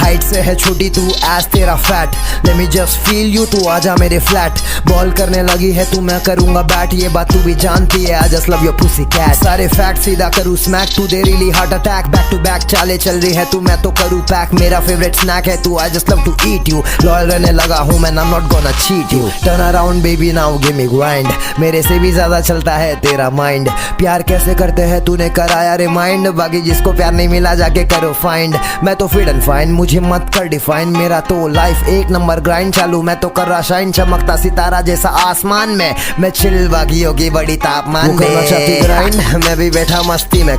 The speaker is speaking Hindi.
हाइट से है छोटी तू एज तेरा fat, let me just feel you, तू आजा मेरे फ्लैट। बॉल करने लगी है तू, मैं करूंगा बैट, ये बात तू भी जानती है, I just love your pussy cat. सारे फैक्ट सीधा करूँ स्मैक, तू दे really heart attack. Back to back चाले चल रही है तू, मैं तो करूँ पैक। मेरा फेवरेट स्नैक है तू, I just love to eat you. लॉयल रहने लगा हूँ मैं, I am not gonna cheat you. Turn around baby now give me grind, मेरे से भी ज्यादा चलता है तेरा माइंड। प्यार कैसे करते हैं तूने कराया रिमाइंड, बाकी जिसको प्यार नहीं मिला जाके करो फाइंड। मैं तो फिट एंड फाइन, मुझे मत कर डिफाइन, मेरा तो लाइफ एक नंबर ग्राइंड चालू। मैं तो कर रहा शाइन, चमकता सितारा जैसा आसमान में। मैं चिल बाकियों की बड़ी तापमान में, मैं भी बैठा मस्ती में।